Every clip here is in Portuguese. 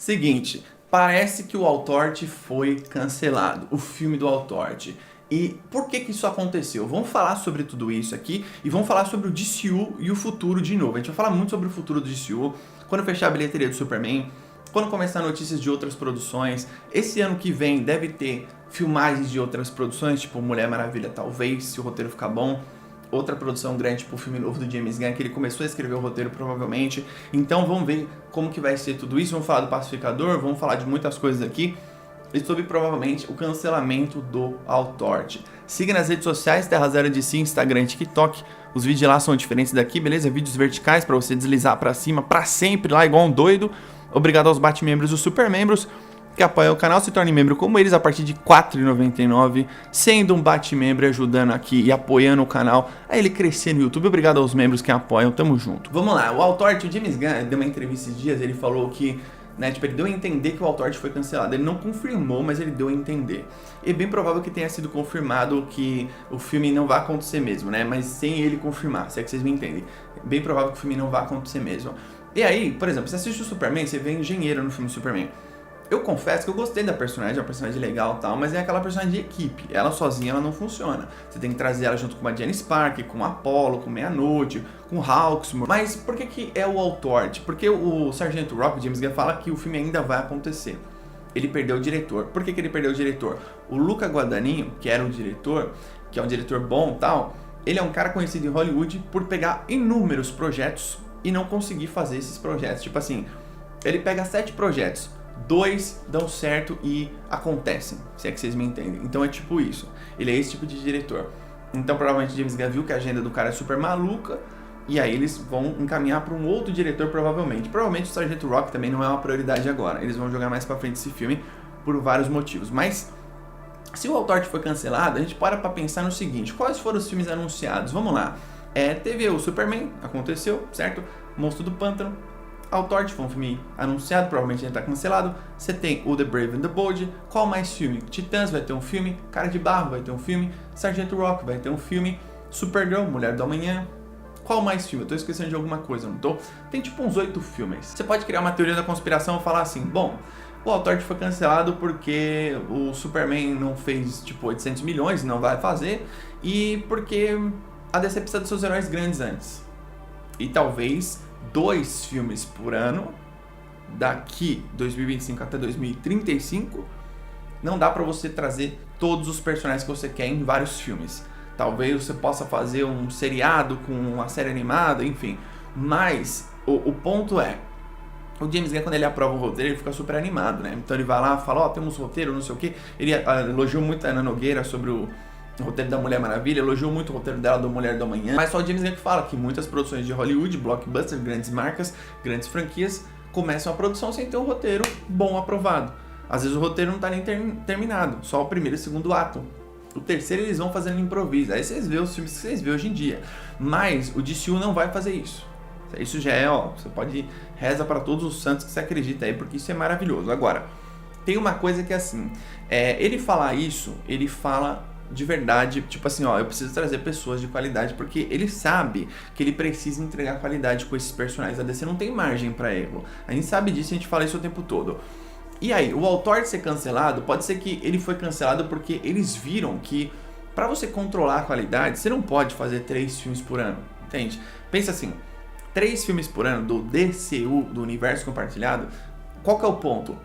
Seguinte, parece que o Altort foi cancelado, o filme do Altort. E por que isso aconteceu? Vamos falar sobre tudo isso aqui e vamos falar sobre o DCU e o futuro de novo. A gente vai falar muito sobre o futuro do DCU, quando fechar a bilheteria do Superman, quando começar notícias de outras produções. Esse ano que vem deve ter filmagens de outras produções, tipo Mulher Maravilha, talvez, se o roteiro ficar bom. Outra produção grande, tipo o filme novo do James Gunn, que ele começou a escrever o roteiro provavelmente. Então vamos ver como que vai ser tudo isso. Vamos falar do Pacificador, vamos falar de muitas coisas aqui. E sobre provavelmente o cancelamento do Altort. Siga nas redes sociais, Terra Zero DC, Instagram e TikTok. Os vídeos lá são diferentes daqui, beleza? Vídeos verticais para você deslizar para cima, para sempre lá, igual um doido. Obrigado aos Batmembros e os Supermembros que apoiam o canal, se torne membro como eles a partir de R$ 4,99, sendo um Batmembro e ajudando aqui e apoiando o canal a ele crescer no YouTube. Obrigado aos membros que apoiam, tamo junto. Vamos lá, o Altort, o James Gunn deu uma entrevista esses dias, ele falou que, né, tipo, ele deu a entender que o Altort foi cancelado. Ele não confirmou, mas ele deu a entender. E é bem provável que tenha sido confirmado que o filme não vai acontecer mesmo, né, mas sem ele confirmar, se é que vocês me entendem. É bem provável que o filme não vai acontecer mesmo. E aí, por exemplo, você assiste o Superman, você vê engenheiro no filme Superman. Eu confesso que eu gostei da personagem, é uma personagem legal e tal, mas é aquela personagem de equipe. Ela sozinha ela não funciona. Você tem que trazer ela junto com a Janice Parker, com o Apollo, com Meia-Noite, com o Hawksmoor. Mas por que é o Altort? Porque o Sargento Rock, o James Gunn, fala que o filme ainda vai acontecer. Ele perdeu o diretor. Por que ele perdeu o diretor? O Luca Guadagnino, que era o diretor, que é um diretor bom e tal, ele é um cara conhecido em Hollywood por pegar inúmeros projetos e não conseguir fazer esses projetos. Tipo assim, ele pega 7 projetos, 2 dão certo e acontecem, se é que vocês me entendem. Então é tipo isso, ele é esse tipo de diretor. Então provavelmente James Gunn viu que a agenda do cara é super maluca e aí eles vão encaminhar para um outro diretor provavelmente. Provavelmente o Sargento Rock também não é uma prioridade agora, eles vão jogar mais pra frente esse filme por vários motivos. Mas se o Altort foi cancelado, a gente para pra pensar no seguinte: quais foram os filmes anunciados? Vamos lá, teve o Superman, aconteceu, certo? Monstro do Pântano. Altort foi um filme anunciado, provavelmente já tá cancelado. Você tem o The Brave and the Bold. Qual mais filme? Titãs vai ter um filme. Cara de Barro vai ter um filme. Sargento Rock vai ter um filme. Supergirl, Mulher do Amanhã. Qual mais filme? Eu tô esquecendo de alguma coisa, não tô? Tem tipo uns 8 filmes. Você pode criar uma teoria da conspiração e falar assim: bom, o Altort foi cancelado porque o Superman não fez tipo 800 milhões, não vai fazer. E porque a DC precisa dos seus heróis grandes antes. E talvez 2 filmes por ano, daqui 2025 até 2035, não dá pra você trazer todos os personagens que você quer em vários filmes. Talvez você possa fazer um seriado com uma série animada, enfim. Mas o ponto é, o James Gunn, quando ele aprova o roteiro, ele fica super animado, né? Então ele vai lá e fala, temos roteiro, não sei o que. Ele elogiou muito a Ana Nogueira sobre o roteiro da Mulher Maravilha, elogiou muito o roteiro dela do Mulher do Amanhã, mas só o James Gunn que fala que muitas produções de Hollywood, blockbuster, grandes marcas, grandes franquias, começam a produção sem ter um roteiro bom aprovado. Às vezes o roteiro não tá nem terminado, só o primeiro e o segundo ato. O terceiro eles vão fazendo improviso, aí vocês veem os filmes que vocês vêem hoje em dia. Mas o DCU não vai fazer isso. Isso já é, você pode reza para todos os santos que você acredita aí, porque isso é maravilhoso. Agora, tem uma coisa que é assim, ele falar isso, ele fala de verdade, tipo assim, eu preciso trazer pessoas de qualidade, porque ele sabe que ele precisa entregar qualidade com esses personagens. A DC não tem margem pra erro. A gente sabe disso e a gente fala isso o tempo todo. E aí, o Altort ser cancelado, pode ser que ele foi cancelado porque eles viram que pra você controlar a qualidade, você não pode fazer 3 filmes por ano, entende? Pensa assim, 3 filmes por ano do DCU, do universo compartilhado, qual que é o ponto?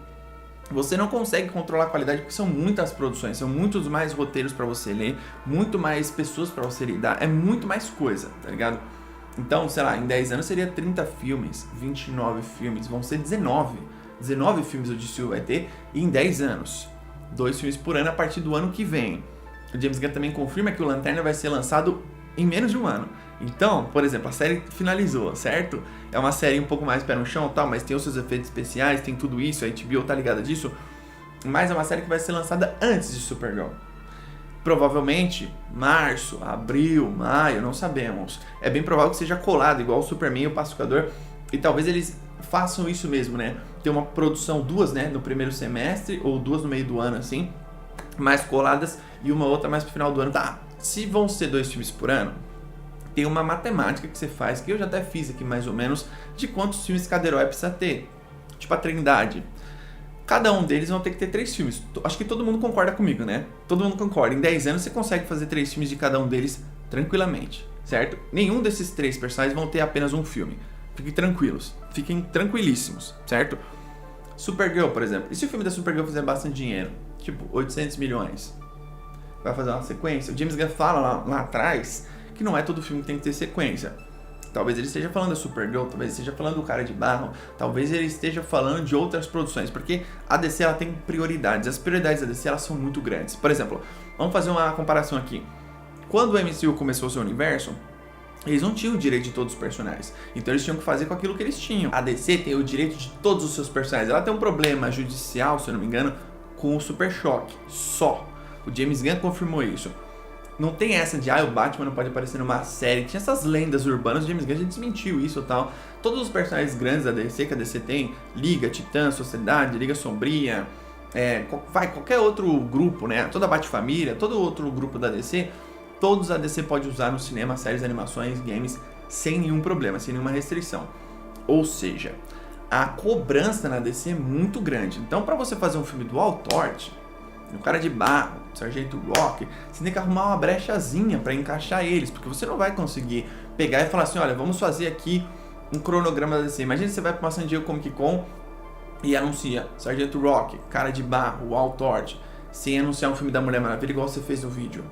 Você não consegue controlar a qualidade porque são muitas produções, são muitos mais roteiros pra você ler, muito mais pessoas pra você lidar, é muito mais coisa, tá ligado? Então, sei lá, em 10 anos seria 30 filmes, 29 filmes, vão ser 19 filmes o DCU vai ter em 10 anos, 2 filmes por ano a partir do ano que vem. O James Gunn também confirma que o Lanterna vai ser lançado em menos de um ano. Então, por exemplo, a série finalizou, certo? É uma série um pouco mais pé no chão e tal, mas tem os seus efeitos especiais, tem tudo isso, a HBO tá ligada disso. Mas é uma série que vai ser lançada antes de Supergirl. Provavelmente, março, abril, maio, não sabemos. É bem provável que seja colado, igual o Superman e o Pacificador. E talvez eles façam isso mesmo, né? Ter uma produção, 2, né, no primeiro semestre, ou 2 no meio do ano, assim, mais coladas, e uma outra mais pro final do ano. Tá, se vão ser 2 filmes por ano, tem uma matemática que você faz, que eu já até fiz aqui mais ou menos, de quantos filmes cada herói precisa ter. Tipo a Trindade. Cada um deles vão ter que ter 3 filmes. Acho que todo mundo concorda comigo, né? Todo mundo concorda. Em 10 anos você consegue fazer 3 filmes de cada um deles tranquilamente, certo? Nenhum desses 3 personagens vão ter apenas um filme. Fiquem tranquilos. Fiquem tranquilíssimos, certo? Supergirl, por exemplo. E se o filme da Supergirl fizer bastante dinheiro? Tipo, 800 milhões. Vai fazer uma sequência? O James Gunn fala lá atrás que não é todo filme que tem que ter sequência. Talvez ele esteja falando da Supergirl, talvez ele esteja falando do Cara de Barro, talvez ele esteja falando de outras produções, porque a DC ela tem prioridades, as prioridades da DC elas são muito grandes. Por exemplo, vamos fazer uma comparação aqui. Quando o MCU começou o seu universo, eles não tinham o direito de todos os personagens, então eles tinham que fazer com aquilo que eles tinham. A DC tem o direito de todos os seus personagens, ela tem um problema judicial, se eu não me engano, com o Super Choque, só. O James Gunn confirmou isso. Não tem essa de, o Batman não pode aparecer numa série. Tinha essas lendas urbanas, o James Gunn já desmentiu isso e tal. Todos os personagens grandes da DC, que a DC tem, Liga, Titã, Sociedade, Liga Sombria, qualquer outro grupo, né? Toda a Bat-Família, todo outro grupo da DC, todos a DC pode usar no cinema, séries, animações, games, sem nenhum problema, sem nenhuma restrição. Ou seja, a cobrança na DC é muito grande. Então, para você fazer um filme do Altort, o Cara de Barro, o Sargento Rock, você tem que arrumar uma brechazinha para encaixar eles, porque você não vai conseguir pegar e falar assim, olha, vamos fazer aqui um cronograma da DC. Imagina você vai para uma San Diego Comic Con e anuncia Sargento Rock, Cara de Barro, o Altort, sem anunciar um filme da Mulher Maravilha igual você fez no vídeo.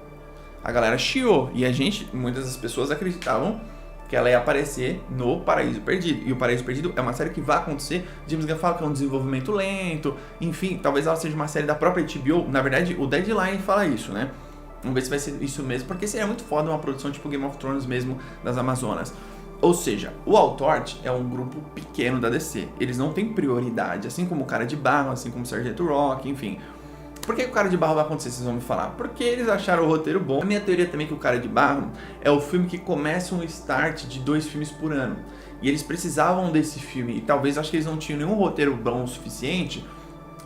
A galera chiou, e muitas das pessoas acreditavam que ela ia aparecer no Paraíso Perdido. E o Paraíso Perdido é uma série que vai acontecer. James Gunn fala que é um desenvolvimento lento. Enfim, talvez ela seja uma série da própria HBO. Na verdade, o Deadline fala isso, né? Vamos ver se vai ser isso mesmo. Porque seria muito foda uma produção tipo Game of Thrones mesmo das Amazonas. Ou seja, o Altort é um grupo pequeno da DC. Eles não têm prioridade. Assim como o Cara de Barro, assim como o Sargento Rock, enfim. Por que o Cara de Barro vai acontecer, vocês vão me falar? Porque eles acharam o roteiro bom. A minha teoria também é que o Cara de Barro é o filme que começa um start de 2 filmes por ano. E eles precisavam desse filme, e talvez acho que eles não tinham nenhum roteiro bom o suficiente,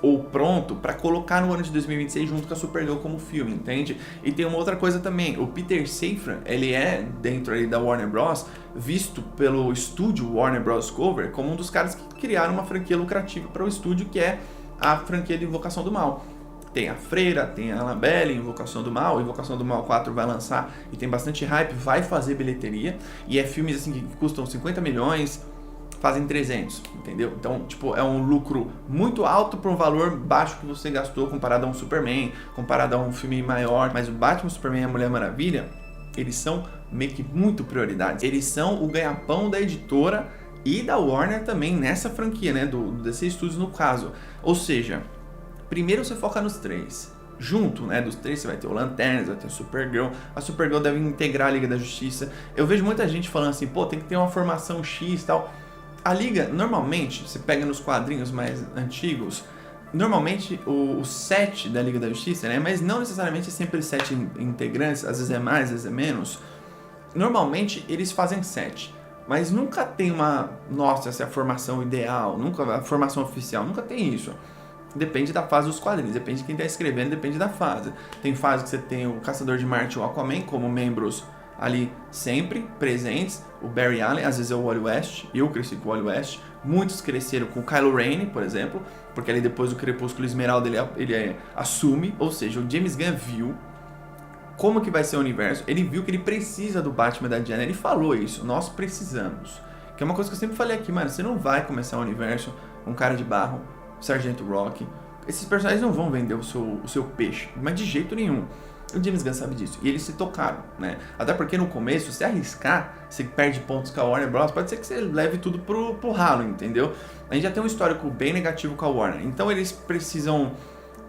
ou pronto, para colocar no ano de 2026 junto com a Supergirl como filme, entende? E tem uma outra coisa também, o Peter Safran, ele é, dentro ali da Warner Bros., visto pelo estúdio Warner Bros. Discovery como um dos caras que criaram uma franquia lucrativa para o estúdio, que é a franquia de Invocação do Mal. Tem a Freira, tem a Annabelle, Invocação do Mal, Invocação do Mal 4 vai lançar e tem bastante hype, vai fazer bilheteria, e é filmes assim que custam 50 milhões, fazem 300, entendeu? Então, tipo, é um lucro muito alto para um valor baixo que você gastou comparado a um Superman, comparado a um filme maior, mas o Batman, Superman e a Mulher Maravilha, eles são meio que muito prioridades, eles são o ganha-pão da editora e da Warner também nessa franquia, né, do DC Studios no caso, ou seja, primeiro você foca nos 3. Junto, né, dos 3 você vai ter o Lanternas, vai ter o Supergirl. A Supergirl deve integrar a Liga da Justiça. Eu vejo muita gente falando assim, pô, tem que ter uma formação X e tal. A Liga, normalmente, você pega nos quadrinhos mais antigos, normalmente o 7 da Liga da Justiça, né, mas não necessariamente é sempre 7 integrantes, às vezes é mais, às vezes é menos. Normalmente eles fazem 7. Mas nunca tem essa é a formação ideal, nunca a formação oficial, nunca tem isso. Depende da fase dos quadrinhos, depende de quem está escrevendo, depende da fase. Tem fase que você tem o Caçador de Marte e o Aquaman como membros ali sempre presentes. O Barry Allen, às vezes é o Wally West, eu cresci com o Wally West. Muitos cresceram com o Kylo Ren, por exemplo, porque ali depois do Crepúsculo Esmeralda ele assume. Ou seja, o James Gunn viu como que vai ser o universo, ele viu que ele precisa do Batman da Diana, ele falou isso, nós precisamos. Que é uma coisa que eu sempre falei aqui, mano, você não vai começar o universo com Cara de Barro, Sargento Rock, esses personagens não vão vender o seu peixe, mas de jeito nenhum. O James Gunn sabe disso, e eles se tocaram, né? Até porque no começo, se arriscar, você perde pontos com a Warner Bros., pode ser que você leve tudo pro ralo, entendeu? A gente já tem um histórico bem negativo com a Warner, então eles precisam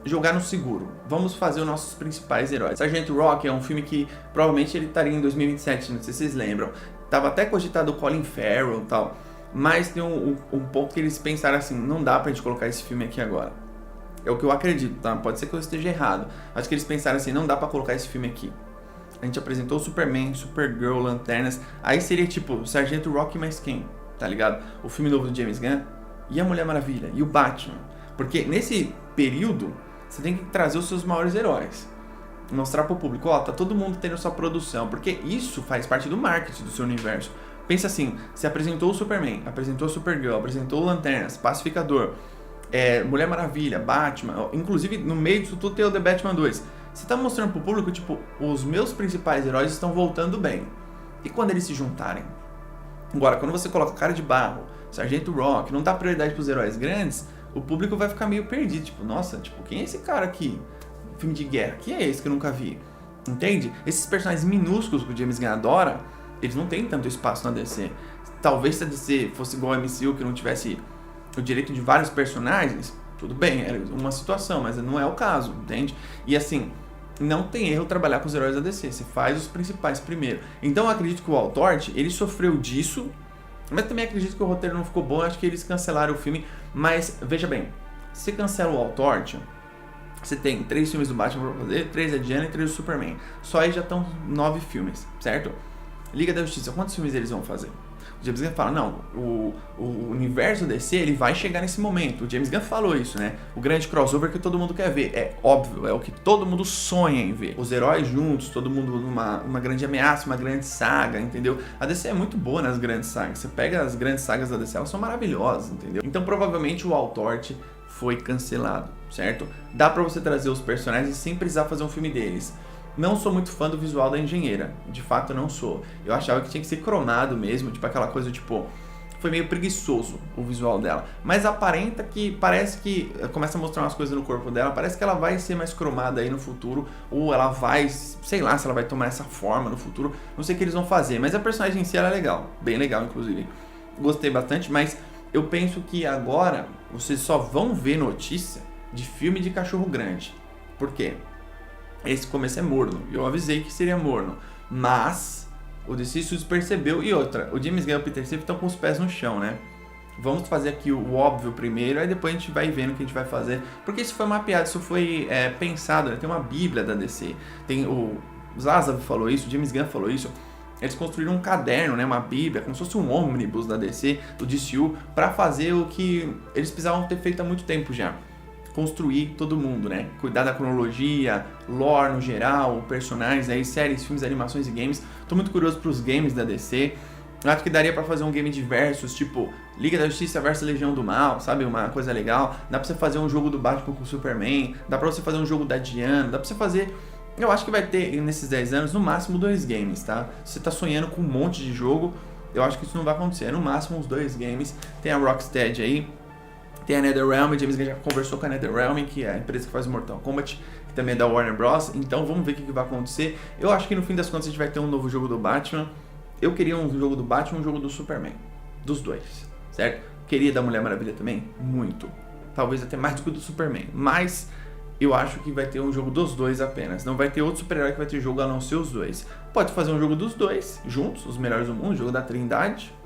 jogar no seguro. Vamos fazer os nossos principais heróis. Sargento Rock é um filme que provavelmente ele estaria em 2027, não sei se vocês lembram. Tava até cogitado o Colin Farrell e tal, mas tem um ponto que eles pensaram assim, não dá pra gente colocar esse filme aqui agora. É o que eu acredito, tá? Pode ser que eu esteja errado. Acho que eles pensaram assim, não dá pra colocar esse filme aqui. A gente apresentou o Superman, Supergirl, Lanternas, aí seria tipo, Sargento Rock mais quem? Tá ligado? O filme novo do James Gunn, e a Mulher Maravilha, e o Batman. Porque nesse período, você tem que trazer os seus maiores heróis. Mostrar pro público, ó, tá todo mundo tendo sua produção, porque isso faz parte do marketing do seu universo. Pensa assim, você apresentou o Superman, apresentou o Supergirl, apresentou o Lanternas, Pacificador. Mulher Maravilha, Batman, inclusive no meio disso tudo tem o The Batman 2. Você tá mostrando pro público, tipo, os meus principais heróis estão voltando bem. E quando eles se juntarem? Agora, quando você coloca Cara de Barro, Sargento Rock, não dá prioridade pros heróis grandes, o público vai ficar meio perdido. Tipo, nossa, tipo, quem é esse cara aqui? Filme de guerra, quem é esse que eu nunca vi? Entende? Esses personagens minúsculos que o James Gunn adora, eles não têm tanto espaço na DC. Talvez se a DC fosse igual a MCU, que não tivesse o direito de vários personagens, tudo bem, era uma situação, mas não é o caso, entende? E assim, não tem erro trabalhar com os heróis da DC, você faz os principais primeiro. Então eu acredito que o Walt Tort, ele sofreu disso, mas também acredito que o roteiro não ficou bom, acho que eles cancelaram o filme, mas veja bem, se cancela o Walt Tort, você tem 3 filmes do Batman pra fazer, 3 da Diana e 3 do Superman. Só aí já estão 9 filmes, certo? Liga da Justiça, quantos filmes eles vão fazer? O James Gunn fala, não, o universo DC, ele vai chegar nesse momento. O James Gunn falou isso, né? O grande crossover que todo mundo quer ver. É óbvio, é o que todo mundo sonha em ver. Os heróis juntos, todo mundo numa grande ameaça, uma grande saga, entendeu? A DC é muito boa nas grandes sagas. Você pega as grandes sagas da DC, elas são maravilhosas, entendeu? Então, provavelmente, o Walt Tort foi cancelado, certo? Dá pra você trazer os personagens sem precisar fazer um filme deles. Não sou muito fã do visual da engenheira, de fato não sou. Eu achava que tinha que ser cromado mesmo, tipo aquela coisa, tipo, foi meio preguiçoso o visual dela. Mas aparenta que, parece que, começa a mostrar umas coisas no corpo dela, parece que ela vai ser mais cromada aí no futuro, ou ela vai, sei lá, se ela vai tomar essa forma no futuro, não sei o que eles vão fazer. Mas a personagem em si, ela é legal, bem legal inclusive. Gostei bastante, mas eu penso que agora vocês só vão ver notícia de filme de cachorro grande. Por quê? Esse começo é morno, eu avisei que seria morno, mas o DC Studios percebeu, e outra, o James Gunn e o Peter Safran estão com os pés no chão, né? Vamos fazer aqui o óbvio primeiro, aí depois a gente vai vendo o que a gente vai fazer, porque isso foi mapeado, isso foi pensado, né? Tem uma bíblia da DC, tem o Zaslav falou isso, o James Gunn falou isso, eles construíram um caderno, né, uma bíblia, como se fosse um ônibus da DC, do DCU, para fazer o que eles precisavam ter feito há muito tempo já. Construir todo mundo, né? Cuidar da cronologia, lore no geral, personagens aí, séries, filmes, animações e games. Tô muito curioso pros games da DC. Eu acho que daria pra fazer um game de versus, tipo Liga da Justiça versus Legião do Mal, sabe? Uma coisa legal. Dá pra você fazer um jogo do Batman com o Superman, dá pra você fazer um jogo da Diana, dá pra você fazer... Eu acho que vai ter, nesses 10 anos, no máximo 2 games, tá? Se você tá sonhando com um monte de jogo, eu acho que isso não vai acontecer. No máximo uns 2 games. Tem a Rocksteady aí, tem a NetherRealm, James Gunn já conversou com a NetherRealm, que é a empresa que faz o Mortal Kombat, que também é da Warner Bros. Então vamos ver o que vai acontecer. Eu acho que no fim das contas a gente vai ter um novo jogo do Batman. Eu queria um jogo do Batman e um jogo do Superman. Dos dois, certo? Queria da Mulher Maravilha também? Muito. Talvez até mais do que o do Superman. Mas eu acho que vai ter um jogo dos dois apenas. Não vai ter outro super-herói que vai ter jogo a não ser os dois. Pode fazer um jogo dos dois, juntos, os melhores do mundo, jogo da Trindade.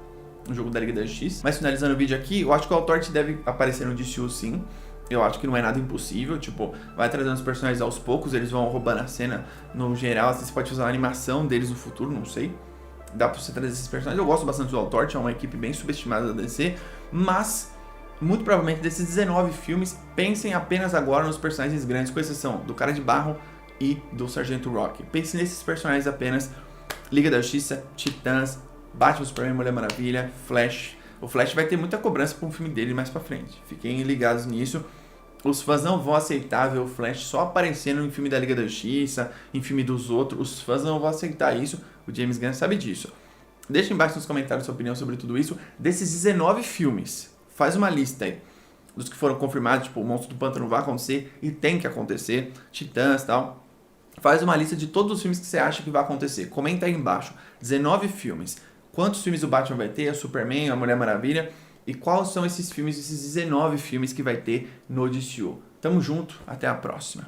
Um jogo da Liga da Justiça. Mas finalizando o vídeo aqui, eu acho que o Walt Tort deve aparecer no DCU sim. Eu acho que não é nada impossível, tipo, vai trazendo os personagens aos poucos, eles vão roubando a cena no geral, assim, você pode fazer uma animação deles no futuro, não sei. Dá pra você trazer esses personagens. Eu gosto bastante do Walt Tort, é uma equipe bem subestimada da DC, mas muito provavelmente desses 19 filmes, pensem apenas agora nos personagens grandes, com exceção do Cara de Barro e do Sargento Rock. Pensem nesses personagens apenas. Liga da Justiça, Titãs, Batman, Superman, Mulher Maravilha, Flash. O Flash vai ter muita cobrança para um filme dele mais pra frente. Fiquem ligados nisso. Os fãs não vão aceitar ver o Flash só aparecendo em filme da Liga da Justiça, em filme dos outros. Os fãs não vão aceitar isso. O James Gunn sabe disso. Deixa embaixo nos comentários sua opinião sobre tudo isso. Desses 19 filmes, faz uma lista aí. Dos que foram confirmados, tipo, o Monstro do Pântano vai acontecer e tem que acontecer. Titãs e tal. Faz uma lista de todos os filmes que você acha que vai acontecer. Comenta aí embaixo. 19 filmes. Quantos filmes o Batman vai ter, a Superman, a Mulher Maravilha, e quais são esses filmes, esses 19 filmes que vai ter no DCU. Tamo junto, até a próxima.